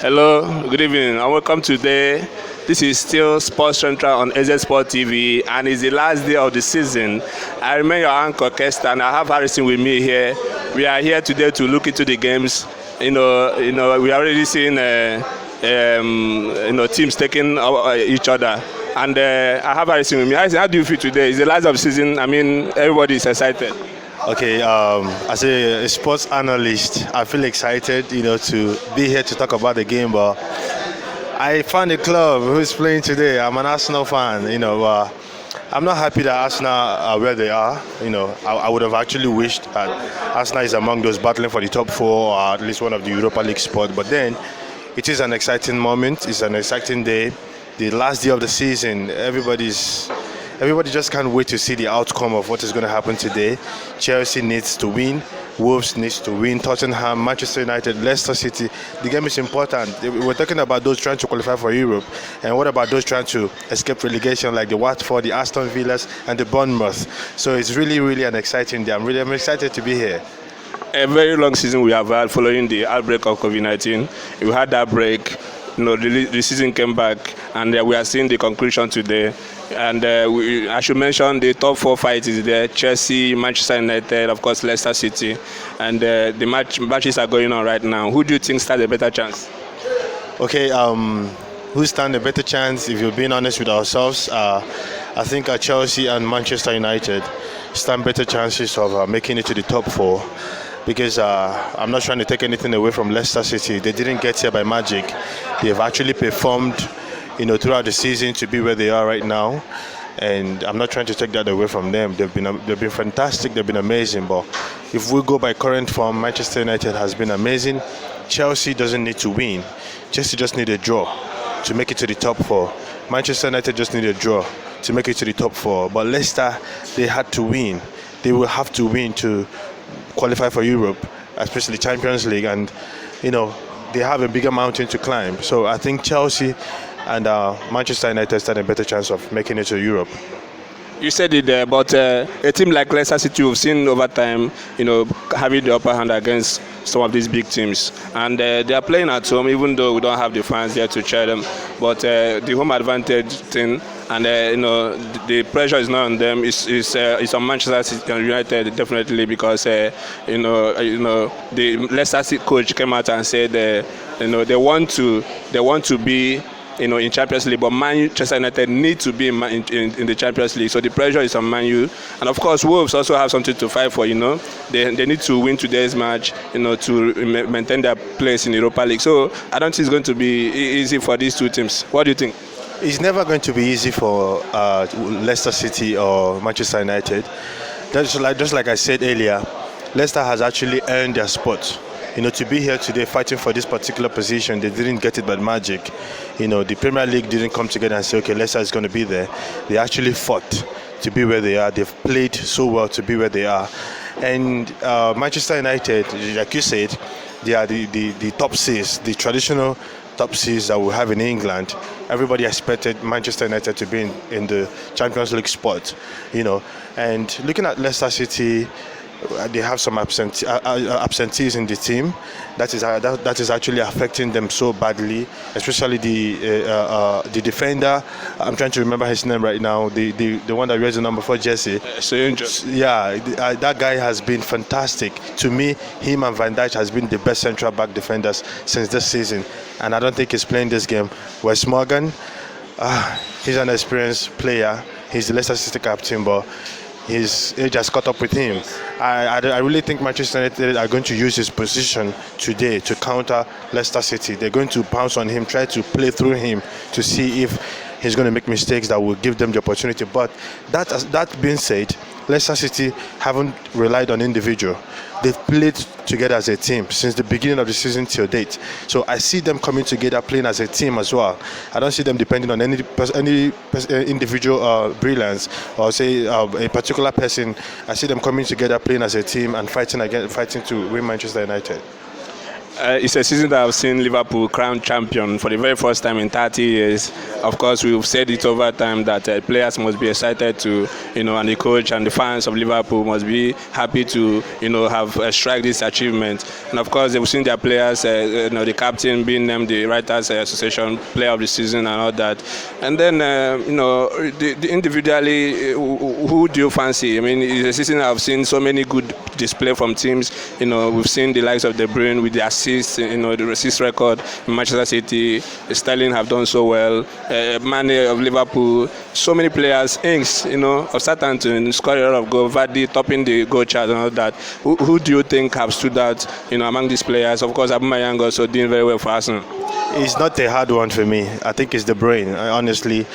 Hello, good evening, and welcome today. This is still Sports Central on EzeSportsTV, and it's the last day of the season. I remain your anchor, Kester, and I have Harrison with me here. We are here today to look into the games. We are already seeing, teams taking each other. And I have Harrison with me. Harrison, how do you feel today? It's the last of the season. I mean, everybody is excited. Okay, as a sports analyst, I feel excited, to be here to talk about the game. But I found a club who's playing today. I'm an Arsenal fan, I'm not happy that Arsenal are where they are. I would have actually wished that Arsenal is among those battling for the top four or at least one of the Europa League spots. But then, it is an exciting moment. It's an exciting day. The last day of the season, everybody just can't wait to see the outcome of what is going to happen today. Chelsea needs to win. Wolves needs to win. Tottenham, Manchester United, Leicester City. The game is important. We're talking about those trying to qualify for Europe. And what about those trying to escape relegation like the Watford, the Aston Villas, and the Bournemouth? So it's really, really an exciting day. I'm excited to be here. A very long season we have had following the outbreak of COVID-19. We had that break. The season came back, and we are seeing the conclusion today. And I should mention the top four fight is there: Chelsea, Manchester United, of course, Leicester City, and the matches are going on right now. Who do you think stands a better chance? Okay, who stand a better chance? If you're being honest with ourselves, I think Chelsea and Manchester United stand better chances of making it to the top four. Because I'm not trying to take anything away from Leicester City. They didn't get here by magic. They've actually performed, throughout the season to be where they are right now. And I'm not trying to take that away from them. They've been fantastic. They've been amazing. But if we go by current form, Manchester United has been amazing. Chelsea doesn't need to win. Chelsea just need a draw to make it to the top four. Manchester United just need a draw to make it to the top four. But Leicester, they had to win. They will have to win to qualify for Europe, especially Champions League, and they have a bigger mountain to climb. So I think Chelsea and Manchester United stand a better chance of making it to Europe. You said it there, but a team like Leicester City, we've seen over time, having the upper hand against some of these big teams, and they are playing at home, even though we don't have the fans there to cheer them. But the home advantage thing, and the pressure is not on them. It's on Manchester City and United definitely, because the Leicester City coach came out and said they want to be in Champions League, but Manchester United need to be in the Champions League. So the pressure is on Man U, and of course Wolves also have something to fight for. They need to win today's match, to maintain their place in the Europa League. So I don't think it's going to be easy for these two teams. What do you think? It's never going to be easy for Leicester City or Manchester United. Just like I said earlier, Leicester has actually earned their spot. To be here today fighting for this particular position, they didn't get it by magic. The Premier League didn't come together and say, okay, Leicester is going to be there. They actually fought to be where they are. They've played so well to be where they are. And Manchester United, like you said, they are the top six, the traditional top six that we have in England. Everybody expected Manchester United to be in the Champions League spot, And looking at Leicester City, they have some absentees in the team. That is actually affecting them so badly, especially the defender. I'm trying to remember his name right now. The one that wears the number 4 jersey. Yeah, that guy has been fantastic. To me, him and Van Dijk has been the best central back defenders since this season, and I don't think he's playing this game. Wes Morgan, he's an experienced player. He's the Leicester City captain, but his age has caught up with him. I really think Manchester United are going to use his position today to counter Leicester City. They're going to pounce on him, try to play through him to see if he's going to make mistakes that will give them the opportunity. But that being said, Leicester City haven't relied on individual. They've played together as a team since the beginning of the season till date. So I see them coming together, playing as a team as well. I don't see them depending on any individual brilliance or say a particular person. I see them coming together, playing as a team and fighting to win Manchester United. It's a season that I've seen Liverpool crowned champion for the very first time in 30 years. Of course, we've said it over time that players must be excited to, and the coach and the fans of Liverpool must be happy to, have strike this achievement. And of course, they've seen their players, the captain being named the Writers Association Player of the Season and all that. And then, the individually, who do you fancy? I mean, it's a season I've seen so many good display from teams. We've seen the likes of De Bruyne with the assists, the assist record in Manchester City. Sterling have done so well. Mane of Liverpool. So many players. Ings, of Southampton scored a lot of goals. Vardy topping the goal chart and all that. Who do you think have stood out, among these players? Of course, Aubameyang also doing very well for Arsenal. It's not a hard one for me. I think it's De Bruyne. Honestly,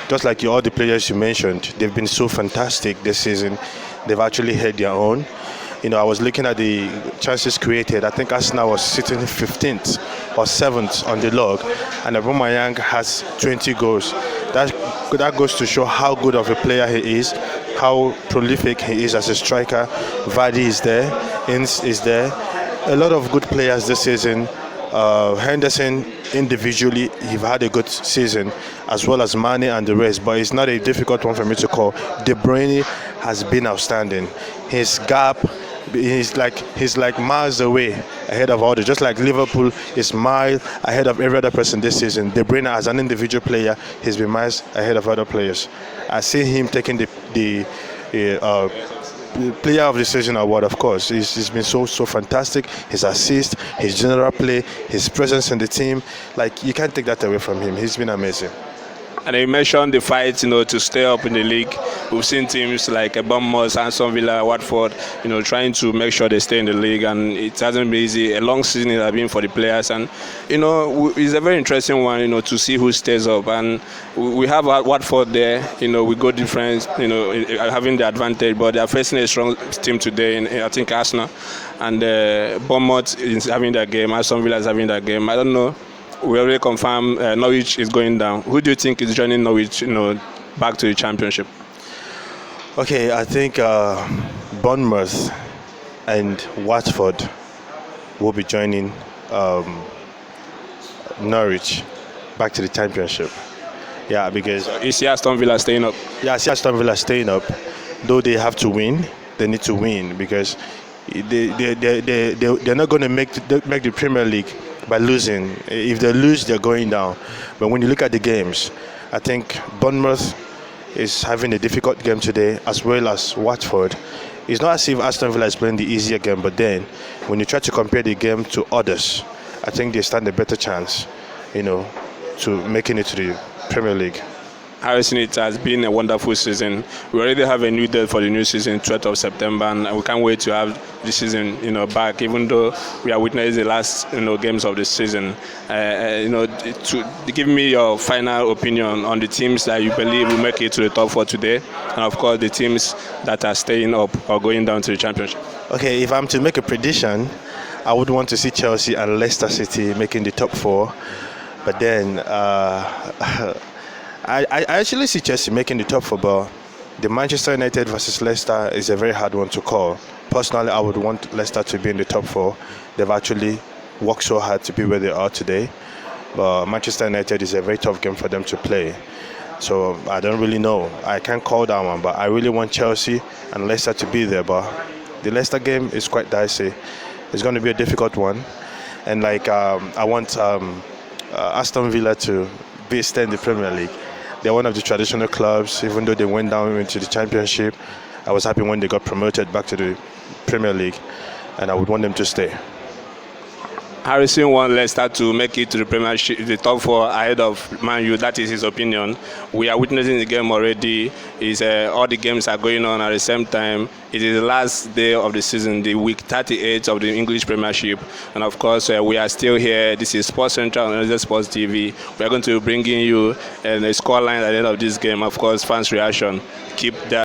just like all the players you mentioned, they've been so fantastic this season. They've actually held their own. I was looking at the chances created. I think Arsenal was sitting 15th or 7th on the log, and Aubameyang has 20 goals. That goes to show how good of a player he is, how prolific he is as a striker. Vardy is there, Ings is there. A lot of good players this season. Henderson individually, he's had a good season, as well as Mane and the rest, but it's not a difficult one for me to call. De Bruyne has been outstanding. His gap, he's like miles away ahead of others. Just like Liverpool is miles ahead of every other person this season, De Bruyne as an individual player, he's been miles ahead of other players. I see him taking the Player of the Season award. Of course, he's been so fantastic. His assist, his general play, his presence in the team, like, you can't take that away from him. He's been amazing. And you mentioned the fight, to stay up in the league. We've seen teams like Bournemouth, Aston Villa, Watford, trying to make sure they stay in the league, and it hasn't been easy. A long season it has been for the players, and it's a very interesting one, to see who stays up. And we have Watford there, we go different, having the advantage, but they are facing a strong team today. I think Arsenal, and Bournemouth is having their game. Aston Villa is having their game. I don't know. We already confirmed Norwich is going down. Who do you think is joining Norwich, back to the championship? Okay, I think Bournemouth and Watford will be joining Norwich back to the championship. Yeah, because you see Aston Villa staying up. Yeah, I see Aston Villa staying up. Though they have to win, they need to win, because they're not going to make the Premier League by losing. If they lose, they're going down. But when you look at the games, I think Bournemouth is having a difficult game today, as well as Watford. It's not as if Aston Villa is playing the easier game, but then when you try to compare the game to others, I think they stand a better chance, to making it to the Premier League. Harrison, it has been a wonderful season. We already have a new date for the new season, 12th of September, and we can't wait to have the season, back. Even though we are witnessing the last, games of the season, to give me your final opinion on the teams that you believe will make it to the top 4 today, and of course the teams that are staying up or going down to the championship. Okay, if I'm to make a prediction, I would want to see Chelsea and Leicester City making the top 4, but then. I actually see Chelsea making the top 4, but the Manchester United versus Leicester is a very hard one to call. Personally, I would want Leicester to be in the top 4. They've actually worked so hard to be where they are today. But Manchester United is a very tough game for them to play. So I don't really know. I can't call that one, but I really want Chelsea and Leicester to be there. But the Leicester game is quite dicey. It's going to be a difficult one. And I want Aston Villa to stay in the Premier League. They're one of the traditional clubs, even though they went down into the championship. I was happy when they got promoted back to the Premier League, and I would want them to stay. Harrison wants Leicester to make it to the Premiership, the top 4 ahead of Man U. That is his opinion. We are witnessing the game already. All the games are going on at the same time. It is the last day of the season, the week 38 of the English Premiership. And of course, we are still here. This is Sports Central on EzeSportsTV. We are going to be bringing you a scoreline at the end of this game. Of course, fans' reaction. Keep that.